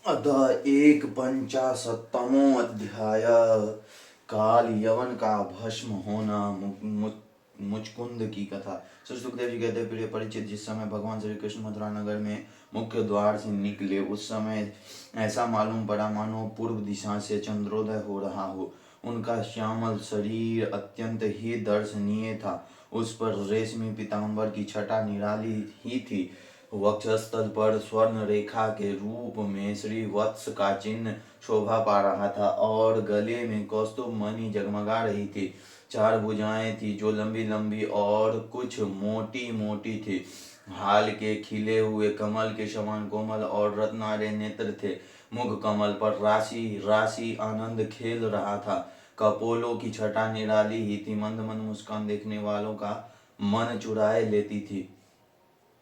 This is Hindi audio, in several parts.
अतः एक पंचाशत्तमो अध्याय। काल यवन का भस्म होना। मुचकुंद की कथा। श्री सुखदेव जी कहते हैं, प्रिय परिचित, जिस समय भगवान श्री कृष्ण मथुरा नगर में मुख्य द्वार से निकले उस समय ऐसा मालूम पड़ा मानो पूर्व दिशा से चंद्रोदय हो रहा हो। उनका श्यामल शरीर अत्यंत ही दर्शनीय था। उस पर रेशमी पीताम्बर की छटा निराली ही थी। वक्षस्थल पर स्वर्ण रेखा के रूप में श्री वत्स का चिन्ह शोभा पा रहा था और गले में कौस्तुभ मणि जगमगा रही थी। चार भुजाएं थी जो लंबी लंबी और कुछ मोटी मोटी थी। हाल के खिले हुए कमल के समान कोमल और रत्नारे नेत्र थे। मुख कमल पर राशि राशि आनंद खेल रहा था। कपोलों की छटा निराली ही थी। मंद मंद मुस्कान देखने वालों का मन चुराए लेती थी।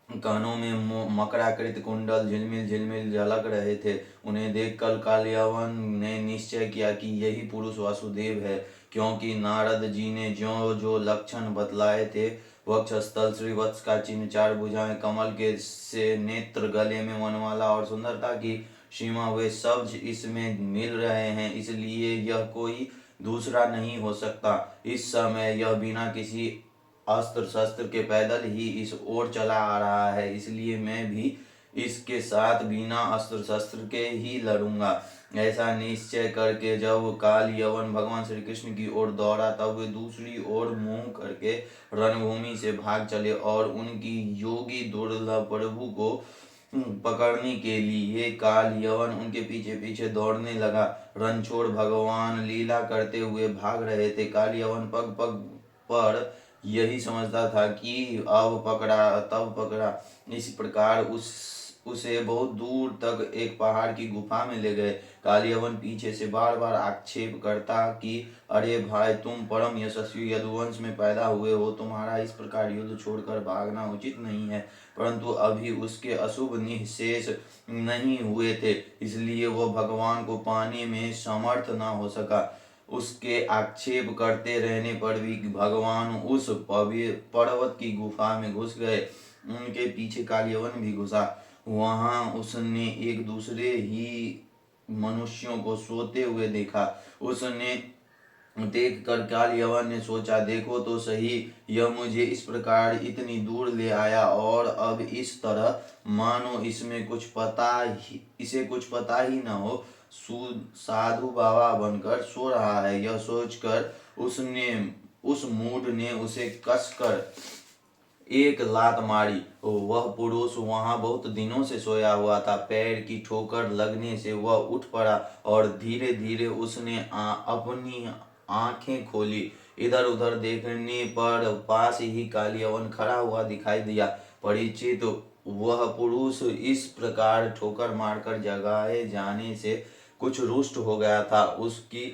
कानों में मकराकृत कुंडल झिलमिल झिलमिल झलक रहे थे। उन्हें देख कर कालियावन ने निश्चय किया कि यही पुरुष वासुदेव है, क्योंकि नारद जी ने जो जो लक्षण बतलाए थे, वक्षस्थल श्रीवत्स का चिन्ह, चार भुजाएं, कमल के से नेत्र, गले में वनमाला और सुंदरता की सीमा, वे सब इसमें मिल रहे हैं। इसलिए यह कोई दूसरा नहीं हो सकता। इस समय यह बिना किसी अस्त्र शस्त्र के पैदल ही इस ओर चला आ रहा है, इसलिए मैं भी इसके साथ बिना अस्त्र शस्त्र के ही लड़ूंगा। ऐसा निश्चय करके जब काल यवन भगवान श्री कृष्ण की ओर दौड़ा, तब वे दूसरी ओर मुंह करके रणभूमि से भाग चले और उनकी योगी दुर्लभ प्रभु को पकड़ने के लिए काल यवन उनके पीछे पीछे दौड़ने लगा। रणछोड़ भगवान लीला करते हुए भाग रहे थे। काल यवन पग पग पर यही समझता था कि अब पकड़ा तब पकड़ा। इस प्रकार उसे बहुत दूर तक एक पहाड़ की गुफा में ले गए। कालियवन पीछे से बार बार आक्षेप करता कि अरे भाई, तुम परम यशस्वी यदुवंश में पैदा हुए हो, तुम्हारा इस प्रकार युद्ध छोड़कर भागना उचित नहीं है। परंतु अभी उसके अशुभ निःशेष नहीं हुए थे, इसलिए वह भगवान को पाने में समर्थ न हो सका। उसके आक्षेप करते रहने पर भी भगवान उस पर्वत की गुफा में घुस गए। उनके पीछे कालियवन भी घुसा। वहां उसने एक दूसरे ही मनुष्यों को सोते हुए देखा। उसने देख कर कालियवन ने सोचा, देखो तो सही, यह मुझे इस प्रकार इतनी दूर ले आया और अब इस तरह मानो इसे कुछ पता ही न हो, साधु बाबा बनकर सो रहा है। यह सोचकर उस मूढ़ ने उसे कसकर एक लात मारी। वह पुरुष वहां बहुत दिनों से सोया हुआ था। पैर की ठोकर लगने से वह उठ पड़ा और धीरे धीरे उसने अपनी आंखें खोली। इधर उधर देखने पर पास ही कालियवन खड़ा हुआ दिखाई दिया। परिचित, वह पुरुष इस प्रकार ठोकर मारकर जगाए जाने से कुछ रुष्ट हो गया था। उसकी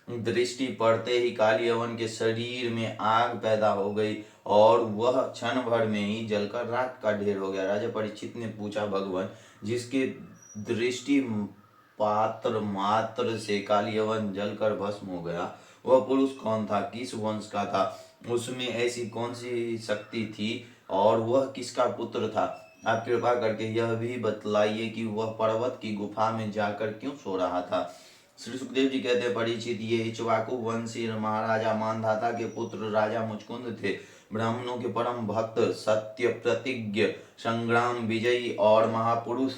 दृष्टि पड़ते ही कालियवन के शरीर में आग पैदा हो गई और वह क्षण भर में ही जलकर राख का ढेर हो गया। राजा परीक्षित ने पूछा, भगवान, जिसके दृष्टि पात्र मात्र से कालियवन जलकर भस्म हो गया, वह पुरुष कौन था, किस वंश का था, उसमें ऐसी कौन सी शक्ति थी और वह किसका पुत्र था? आप कृपा करके यह भी बतलाइए कि वह पर्वत की गुफा में जाकर क्यों सो रहा था। श्री सुखदेव जी कहते हैं, परीक्षित, ये इक्ष्वाकु वंशी महाराजा मानधाता के पुत्र राजा मुचकुंद थे। ब्राह्मणों के परम भक्त, सत्य प्रतिज्ञ, संग्राम विजयी और महापुरुष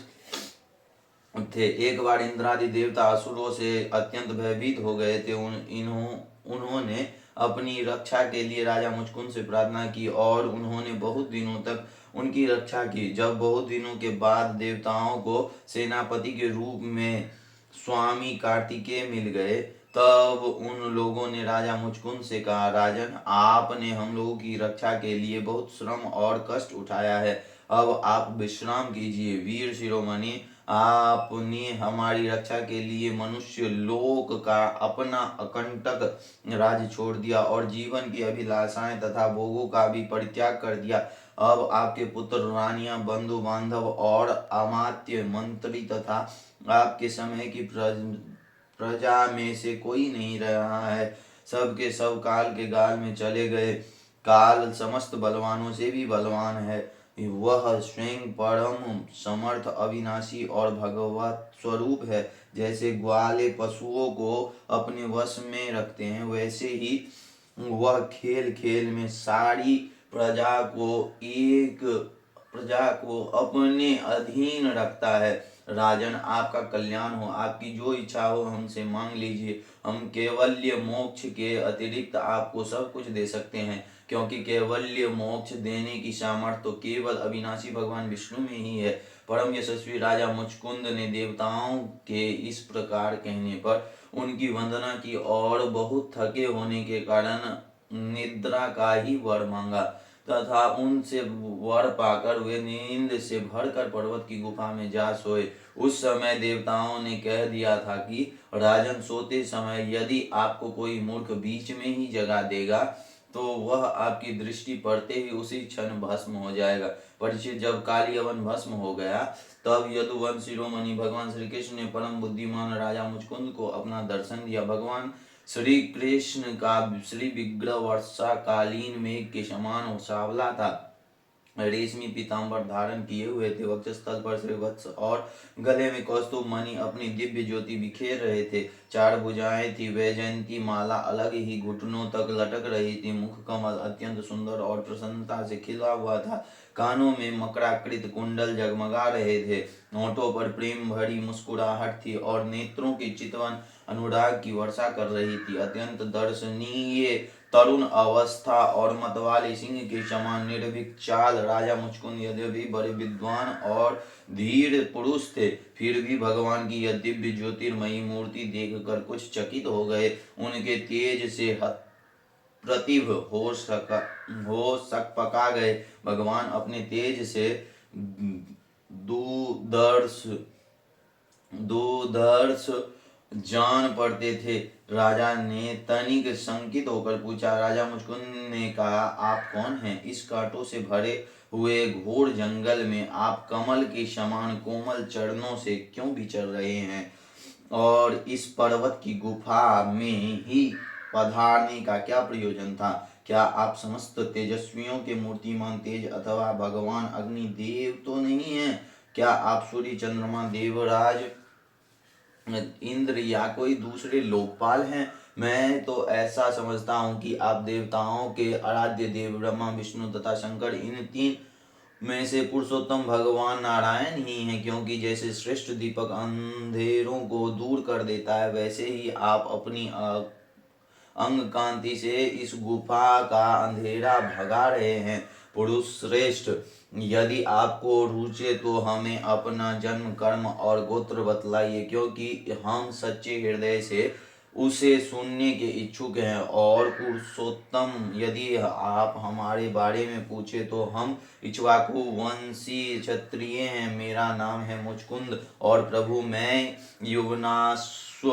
थे। एक बार इंद्रादि देवता असुरों से अत्यंत भयभीत हो गए थे। उन्होंने अपनी रक्षा के लिए राजा मुचकुंद से प्रार्थना की और उन्होंने बहुत दिनों तक उनकी रक्षा की। जब बहुत दिनों के बाद देवताओं को सेनापति के रूप में स्वामी कार्तिकेय मिल गए, तब उन लोगों ने राजा मुचकुंद से कहा, राजन, आपने हम लोगों की रक्षा के लिए बहुत श्रम और कष्ट उठाया है, अब आप विश्राम कीजिए। वीर शिरोमणि, आपने हमारी रक्षा के लिए मनुष्य लोक का अपना अकंटक राज्य छोड़ दिया और जीवन की अभिलाषाएं तथा भोगों का भी परित्याग कर दिया। अब आपके पुत्र, रानियां, बंधु बांधव और अमात्य मंत्री तथा आपके समय की प्रजा में से कोई नहीं रहा है। सब के सब काल के गाल में चले गए। काल समस्त बलवानों से भी बलवान है। वह स्वयं परम समर्थ अविनाशी और भगवत स्वरूप है। जैसे ग्वाले पशुओं को अपने वश में रखते हैं, वैसे ही वह खेल खेल में सारी प्रजा को अपने अधीन रखता है। राजन, आपका कल्याण हो, आपकी जो इच्छा हो हमसे मांग लीजिए। हम कैवल्य मोक्ष के अतिरिक्त आपको सब कुछ दे सकते हैं, क्योंकि कैवल्य मोक्ष देने की सामर्थ्य तो केवल अविनाशी भगवान विष्णु में ही है। परम यशस्वी राजा मुचकुंद ने देवताओं के इस प्रकार कहने पर उनकी वंदना की और बहुत थके होने के कारण निद्रा का ही वर मांगा तथा उनसे वर पाकर वे नींद से भरकर पर्वत की गुफा में जा सोए। उस समय देवताओं ने कह दिया था कि राजन, सोते समय यदि आपको कोई मूर्ख बीच में ही जगा देगा तो वह आपकी दृष्टि पड़ते ही उसी क्षण भस्म हो जाएगा। परीक्षित, जब काली यवन भस्म हो गया तब यदुवंश शिरोमणि भगवान श्री कृष्ण ने परम बुद्धिमान राजा मुचकुंद को अपना दर्शन दिया। भगवान श्री कृष्ण का श्री विग्रह वर्षा कालीन मेघ के समान सांवला था। रेशमी पीताम्बर धारण किए हुए थे। वक्षस्थल पर श्रीवत्स और गले में कौस्तुभ मणि अपनी दिव्य ज्योति बिखेर रहे थे। 4 भुजाएं थी। वैजयंती माला अलग ही घुटनों तक लटक रही थी। मुख कमल अत्यंत सुंदर और प्रसन्नता से खिला हुआ था। कानों में मकराकृत कुंडल जगमगा रहे थे। होठों पर प्रेम भरी मुस्कुराहट थी और नेत्रों की चितवन अनुराग की वर्षा कर रही थी। अत्यंत दर्शनीय तरुण अवस्था और मतवाले सिंह के समान निर्भीक चाल राजा मुचकुंद यद्यपि बड़े विद्वान और धीर पुरुष थे, फिर भी भगवान की यह दिव्य ज्योतिर्मयी मूर्ति देखकर कुछ चकित हो गए। उनके तेज से प्रतिभ हो सक पका गए। भगवान अपने तेज से दूरदर्श जान पड़ते थे। राजा ने तनिक शंकित होकर पूछा। राजा मुचकुंद ने कहा, आप कौन हैं? इस कांटों से भरे हुए घोर जंगल में आप कमल के समान कोमल चरणों से क्यों विचर रहे हैं? और इस पर्वत की गुफा में ही पधारने का क्या प्रयोजन था? क्या आप समस्त तेजस्वियों के मूर्तिमान तेज अथवा भगवान अग्निदेव तो नहीं हैं? क्या आप सूर्य, चंद्रमा, देवराज इंद्र या कोई दूसरे लोकपाल हैं? मैं तो ऐसा समझता हूँ कि आप देवताओं के आराध्य देव ब्रह्मा, विष्णु तथा शंकर, इन 3 में से पुरुषोत्तम भगवान नारायण ही हैं, क्योंकि जैसे श्रेष्ठ दीपक अंधेरों को दूर कर देता है, वैसे ही आप अपनी अंग कांति से इस गुफा का अंधेरा भगा रहे हैं। पुरुष श्रेष्ठ, यदि आपको रुचे तो हमें अपना जन्म, कर्म और गोत्र बतलाइए, क्योंकि हम सच्चे हृदय से उसे सुनने के इच्छुक हैं। और पुरुषोत्तम, यदि आप हमारे बारे में पूछे तो हम इक्ष्वाकु वंशी क्षत्रिय हैं। मेरा नाम है मुचकुंद और प्रभु मैं युवनाश्वनंदन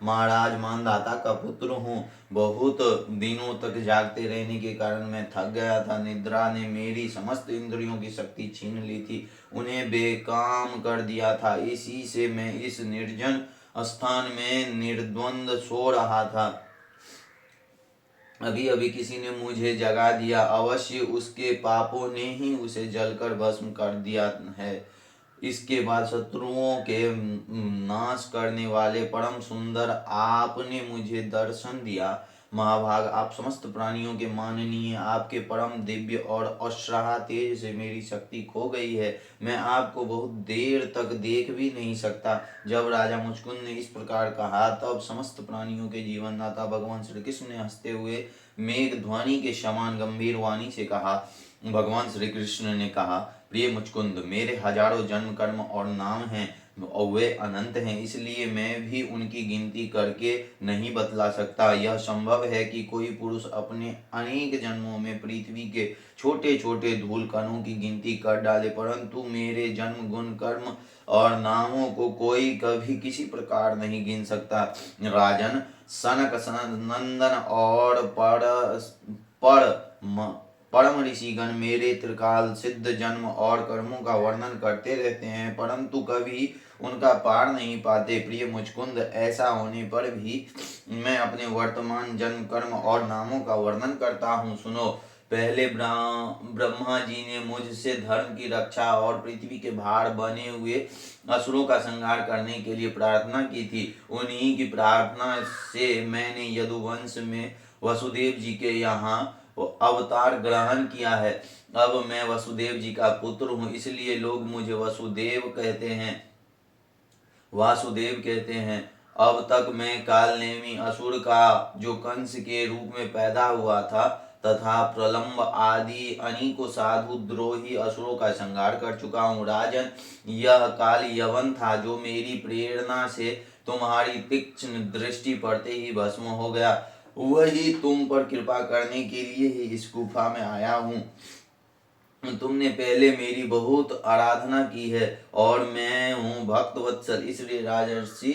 महाराज मानधाता का पुत्र हूँ। बहुत दिनों तक जागते रहने के कारण मैं थक गया था। निद्रा ने मेरी समस्त इंद्रियों की शक्ति छीन ली थी, उन्हें बेकाम कर दिया था। इसी से मैं इस निर्जन स्थान में निर्द्वंद सो रहा था। अभी अभी किसी ने मुझे जगा दिया। अवश्य उसके पापों ने ही उसे जलकर भस्म कर दिया है। इसके बाद शत्रुओं के नाश करने वाले परम सुंदर आपने मुझे दर्शन दिया। महाभाग, आप समस्त प्राणियों के माननीय, आपके परम दिव्य और अश्राह तेज से मेरी शक्ति खो गई है। मैं आपको बहुत देर तक देख भी नहीं सकता। जब राजा मुचकुंद ने इस प्रकार कहा तब समस्त प्राणियों के जीवनदाता भगवान श्री कृष्ण ने हंसते हुए मेघ ध्वनि के समान गंभीर वाणी से कहा। भगवान श्री कृष्ण ने कहा, प्रिय मुचकुंद, मेरे हजारों जन्म, कर्म और नाम हैं और वे अनंत हैं, इसलिए मैं भी उनकी गिनती करके नहीं बतला सकता। यह संभव है कि कोई पुरुष अपने अनेक जन्मों में पृथ्वी के छोटे छोटे धूल कणों की गिनती कर डाले, परंतु मेरे जन्म, गुण, कर्म और नामों को कोई कभी किसी प्रकार नहीं गिन सकता। राजन, सनक नंदन और परम ऋषिगण मेरे त्रिकाल सिद्ध जन्म और कर्मों का वर्णन करते रहते हैं, परंतु कभी उनका पार नहीं पाते। प्रिय मुचकुंद, ऐसा होने पर भी मैं अपने वर्तमान जन्म, कर्म और नामों का वर्णन करता हूँ। सुनो, पहले ब्रह्मा जी ने मुझसे धर्म की रक्षा और पृथ्वी के भार बने हुए असुरों का संहार करने के लिए प्रार्थना की थी। उन्हीं की प्रार्थना से मैंने यदुवंश में वसुदेव जी के यहाँ अवतार ग्रहण किया है। अब मैं वसुदेव जी का पुत्र हूँ, इसलिए लोग मुझे वासुदेव कहते हैं। अब तक मैं कालनेमी असुर का जो कंस के रूप में पैदा हुआ था तथा प्रलंब आदि अनेकों साधु द्रोही असुरों का संहार कर चुका हूँ। राजन, यह काल यवन था जो मेरी प्रेरणा से तुम्हारी तीक्ष्ण दृष्टि पड़ते ही भस्म हो गया। वही तुम पर कृपा करने के लिए ही इस गुफा में आया हूँ। तुमने पहले मेरी बहुत आराधना की है और मैं हूँ भक्त वत्सल, इसलिए राजर्षि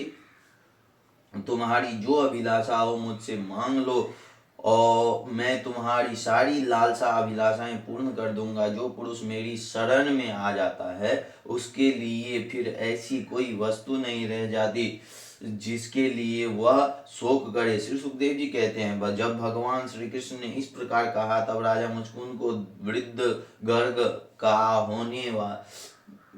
तुम्हारी जो अभिलाषा हो मुझसे मांग लो और मैं तुम्हारी सारी लालसा अभिलाषाएं पूर्ण कर दूंगा। जो पुरुष मेरी शरण में आ जाता है उसके लिए फिर ऐसी कोई वस्तु नहीं रह जाती जिसके लिए वह शोक करे। श्री सुखदेव जी कहते हैं, जब भगवान श्री कृष्ण ने इस प्रकार कहा तब राजा मुचकुंद को वृद्ध गर्ग का होने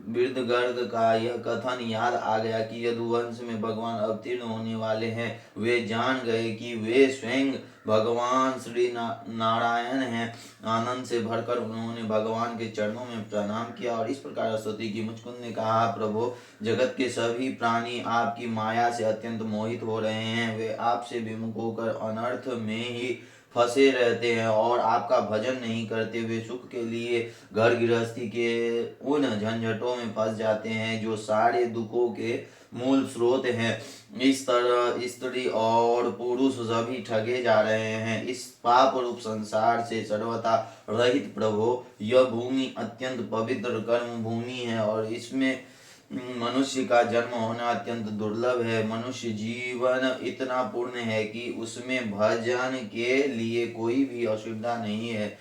वृद्ध गर्ग का यह कथन याद आ गया कि यदुवंश में भगवान अवतीर्ण होने वाले हैं। वे जान गए कि वे स्वयं भगवान श्री नारायण हैं। आनंद से भरकर उन्होंने भगवान के चरणों में प्रणाम किया और इस प्रकार स्तुति की। मुचकुंद ने कहा, प्रभु, जगत के सभी प्राणी आपकी माया से अत्यंत मोहित हो रहे हैं। वे आपसे विमुख होकर अनर्थ में ही फंसे रहते हैं और आपका भजन नहीं करते। वे सुख के लिए घर गृहस्थी के उन झंझटों में फंस जाते हैं जो सारे दुखों के मूल स्रोत हैं। इस तरह स्त्री और पुरुष सभी ठगे जा रहे हैं। इस पाप रूप संसार से सर्वथा रहित प्रभु, यह भूमि अत्यंत पवित्र कर्म भूमि है और इसमें मनुष्य का जन्म होना अत्यंत दुर्लभ है। मनुष्य जीवन इतना पूर्ण है कि उसमें भजन के लिए कोई भी असुविधा नहीं है।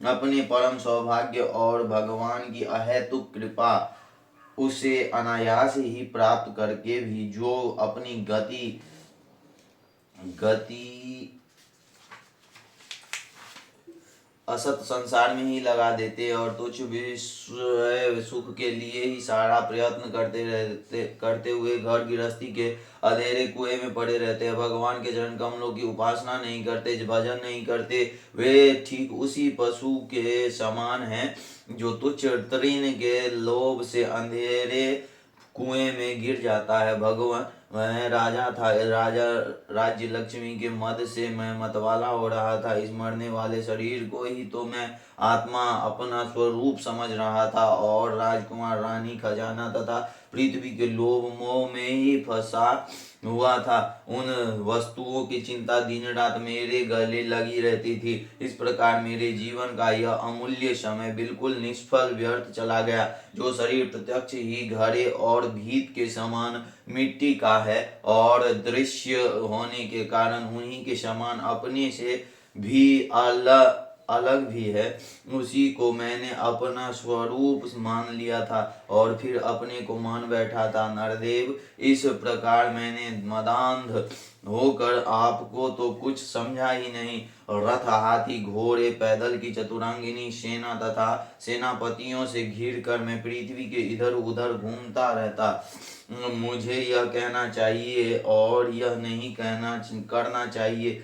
अपने परम सौभाग्य और भगवान की अहेतुक कृपा उसे अनायास ही प्राप्त करके भी जो अपनी गति असत संसार में ही लगा देते और तुच्छ विषय सुख के लिए ही सारा प्रयत्न करते हुए घर गृहस्थी के अंधेरे कुएं में पड़े रहते हैं। भगवान के चरण कमलों की उपासना नहीं करते, भजन नहीं करते। वे ठीक उसी पशु के समान हैं जो तुच्छ तृण के लोभ से अंधेरे कुएं में गिर जाता है। भगवान, मैं राजा था, राज्य लक्ष्मी के मद से मैं मतवाला हो रहा था। इस मरने वाले शरीर को ही तो मैं आत्मा अपना स्वरूप समझ रहा था और राजकुमार, रानी, खजाना तथा पृथ्वी के लोभ मोह में ही फंसा हुआ था। उन वस्तुओं की चिंता दिन रात मेरे गले लगी रहती थी। इस प्रकार मेरे जीवन का यह अमूल्य समय बिल्कुल निष्फल व्यर्थ चला गया। जो शरीर प्रत्यक्ष ही घड़े और भीत के समान मिट्टी का है और दृश्य होने के कारण उन्हीं के समान अपने से भी अलग भी है, उसी को मैंने अपना स्वरूप मान लिया था और फिर अपने को मान बैठा था। नरदेव, इस प्रकार मैंने मदांध होकर आपको तो कुछ समझा ही नहीं। रथ, हाथी, घोड़े, पैदल की चतुरंगिनी सेना तथा सेनापतियों से घिर कर मैं पृथ्वी के इधर उधर घूमता रहता। मुझे यह कहना चाहिए और यह नहीं करना चाहिए,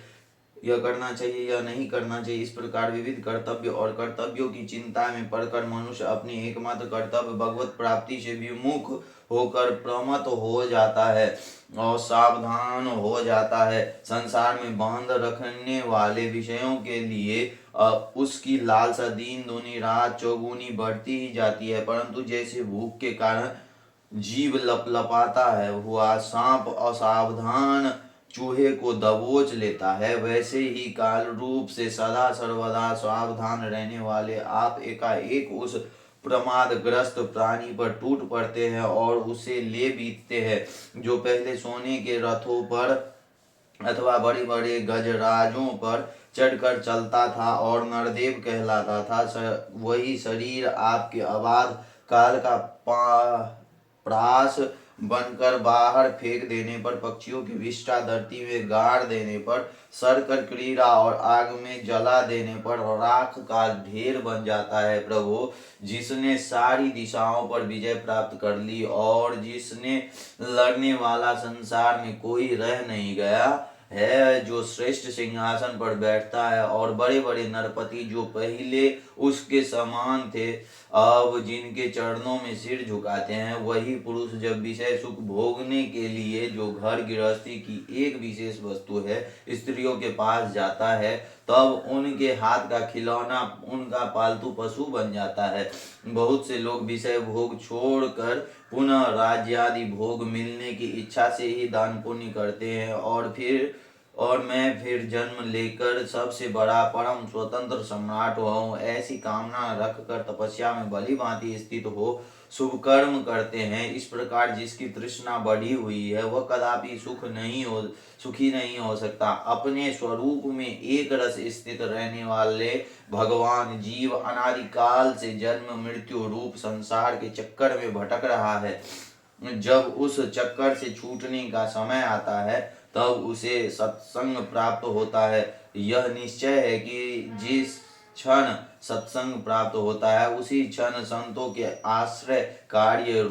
यह करना चाहिए या नहीं करना चाहिए, इस प्रकार विविध कर्तव्य और कर्तव्यों की चिंता में पड़कर मनुष्य अपनी एकमात्र कर्तव्य भगवत प्राप्ति से विमुख होकर प्रमत्त हो जाता है और सावधान हो जाता है। संसार में बांध रखने वाले विषयों के लिए उसकी लालसा दिन दूनी रात चौगुनी बढ़ती ही जाती है, परंतु जैसे भूख के कारण जीव लपलपाता है हुआ सांप असावधान चूहे को दबोच लेता है, वैसे ही काल रूप से सदा सर्वदा सावधान रहने वाले आप एकाएक उस प्रमादग्रस्त प्राणी पर टूट पड़ते हैं और उसे ले बीतते हैं जो पहले सोने के रथों पर अथवा बड़े बड़े गजराजों पर चढ़कर चलता था और नरदेव कहलाता था। वही शरीर आपके अबाध काल का प्रास बनकर बाहर फेंक देने पर, पक्षियों की विष्ठा धरती में गाड़ देने पर, सड़कर क्रीड़ा और आग में जला देने पर राख का ढेर बन जाता है। प्रभु, जिसने सारी दिशाओं पर विजय प्राप्त कर ली और जिसने लड़ने वाला संसार में कोई रह नहीं गया है, जो श्रेष्ठ सिंहासन पर बैठता है और बड़े बड़े नरपति जो पहले उसके समान थे अब जिनके चरणों में सिर झुकाते हैं, वही पुरुष जब विषय सुख भोगने के लिए जो घर गृहस्थी की एक विशेष वस्तु है स्त्रियों के पास जाता है, तब उनके हाथ का खिलौना उनका पालतू पशु बन जाता है। बहुत से लोग विषय भोग छोड़कर पुनः राज्यादि भोग मिलने की इच्छा से ही दान पुण्य करते हैं और मैं फिर जन्म लेकर सबसे बड़ा परम स्वतंत्र सम्राट हूँ ऐसी कामना रख कर तपस्या में भली भांति स्थित हो शुभ कर्म करते हैं। इस प्रकार जिसकी तृष्णा बढ़ी हुई है वह कदापि सुखी नहीं हो सकता। अपने स्वरूप में एक रस स्थित रहने वाले भगवान जीव अनादिकाल से जन्म मृत्यु रूप संसार के चक्कर में भटक रहा है। जब उस चक्कर से छूटने का समय आता है तब उसे सत्संग प्राप्त होता है। यह निश्चय है कि जिस क्षण सत्संग प्राप्त होता है उसी क्षण संतों के आश्रय कार्य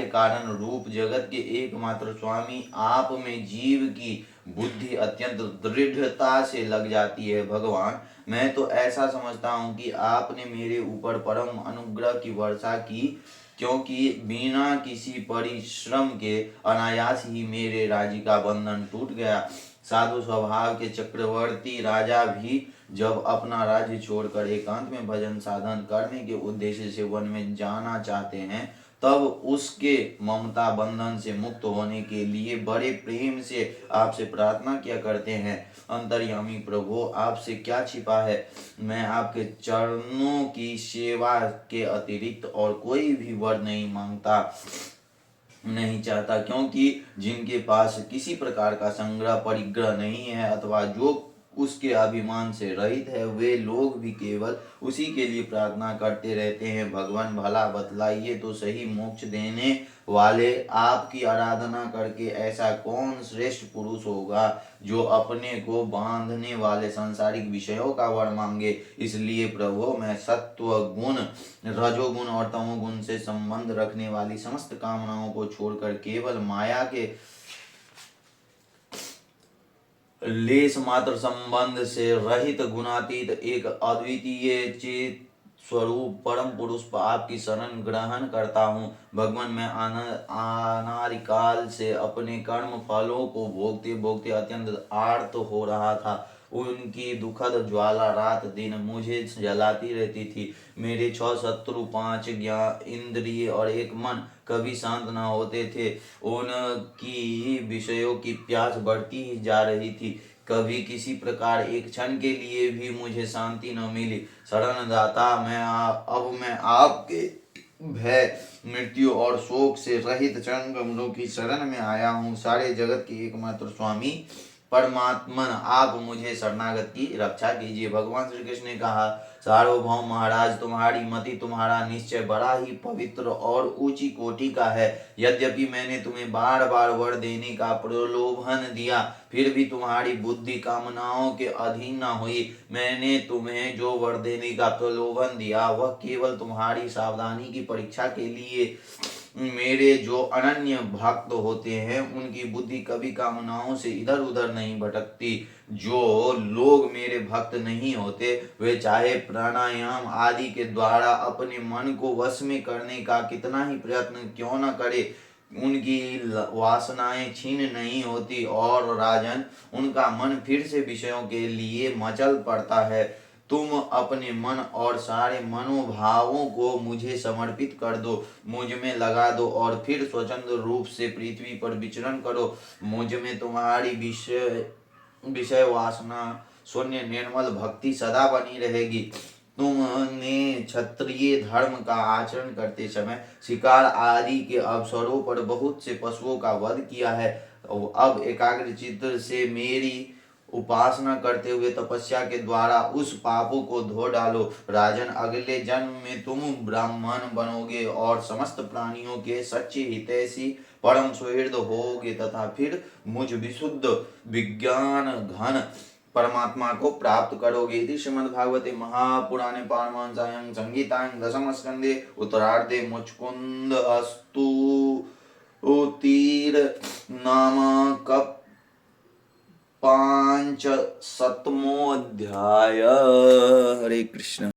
कारण रूप जगत के एकमात्र स्वामी आप में जीव की बुद्धि अत्यंत दृढ़ता से लग जाती है। भगवान, मैं तो ऐसा समझता हूँ कि आपने मेरे ऊपर परम अनुग्रह की वर्षा की, क्योंकि बिना किसी परिश्रम के अनायास ही मेरे राज्य का बंधन टूट गया। साधु स्वभाव के चक्रवर्ती राजा भी जब अपना राज्य छोड़कर एकांत में भजन साधन करने के उद्देश्य से वन में जाना चाहते हैं, तब उसके ममता बंधन से मुक्त होने के लिए बड़े प्रेम से आपसे प्रार्थना किया करते हैं। अंतर्यामी प्रभु, आपसे क्या छिपा है, मैं आपके चरणों की सेवा के अतिरिक्त और कोई भी वर नहीं चाहता, क्योंकि जिनके पास किसी प्रकार का संग्रह परिग्रह नहीं है अथवा जो उसके अभिमान से रहित है, वे लोग भी केवल उसी के लिए प्रार्थना करते रहते हैं। भगवान, भला बतलाइए तो सही, मोक्ष देने वाले आपकी आराधना करके ऐसा कौन श्रेष्ठ पुरुष होगा जो अपने को बांधने वाले सांसारिक विषयों का वर मांगे। इसलिए प्रभु, मैं सत्व गुण, रजोगुण और तमोगुण से संबंध रखने वाली समस्त कामनाओं को छोड़कर केवल माया के लेस मात्र संबंध से रहित गुणातीत एक अद्वितीय चेत स्वरूप परम पुरुष आपकी शरण ग्रहण करता हूँ। भगवान, मैं अनादिकाल से अपने कर्म फलों को भोगते भोगते अत्यंत आर्त हो रहा था। उनकी दुखद ज्वाला रात दिन मुझे जलाती रहती थी। मेरे 6 शत्रु, 5 ज्ञान इंद्रिय और 1 मन कभी शांत न होते थे। उनकी विषयों की प्यास बढ़ती ही जा रही थी। कभी किसी प्रकार एक क्षण के लिए भी मुझे शांति न मिली। शरणदाता, अब मैं आपके भय, मृत्यु और शोक से रहित चरण कमलों की शरण में आया हूँ। सारे जगत के एकमात्र स्वामी परमात्मन, आप मुझे शरणागत की रक्षा कीजिए। भगवान श्री कृष्ण ने कहा, सार्वभौम महाराज, तुम्हारी मति, तुम्हारा निश्चय बड़ा ही पवित्र और ऊंची कोटि का है। यद्यपि मैंने तुम्हें बार बार वर देने का प्रलोभन दिया, फिर भी तुम्हारी बुद्धि कामनाओं के अधीन न हुई। मैंने तुम्हें जो वर देने का प्रलोभन दिया वह केवल तुम्हारी सावधानी की परीक्षा के लिए। मेरे जो अनन्य भक्त होते हैं उनकी बुद्धि कभी कामनाओं से इधर उधर नहीं भटकती। जो लोग मेरे भक्त नहीं होते वे चाहे प्राणायाम आदि के द्वारा अपने मन को वश में करने का कितना ही प्रयत्न क्यों न करे, उनकी वासनाएं छीन नहीं होती और राजन, उनका मन फिर से विषयों के लिए मचल पड़ता है। तुम अपने मन और सारे मनोभावों को मुझे समर्पित कर दो, मुझ में लगा दो और फिर स्वतंत्र रूप से पृथ्वी पर विचरण करो। मुझ में तुम्हारी विषय वासना शून्य निर्मल भक्ति सदा बनी रहेगी। तुमने क्षत्रिय धर्म का आचरण करते समय शिकार आदि के अवसरों पर बहुत से पशुओं का वध किया है। अब एकाग्र चित्त से मेरी उपासना करते हुए तपस्या के द्वारा उस पापों को धो डालो। राजन, अगले जन्म में तुम ब्राह्मण बनोगे और समस्त प्राणियों के सच्चे हितैषी परम सुहृद होगे तथा फिर मुझ विशुद्ध विज्ञान घन परमात्मा को प्राप्त करोगे। इति श्रीमद्भागवते महापुराणे पारमहंस्यां संहितायां दशम स्कंदे उत्तरार्धे मुचकुंद अस्तु तीर नामक 5 7वां अध्याय। हरे कृष्ण।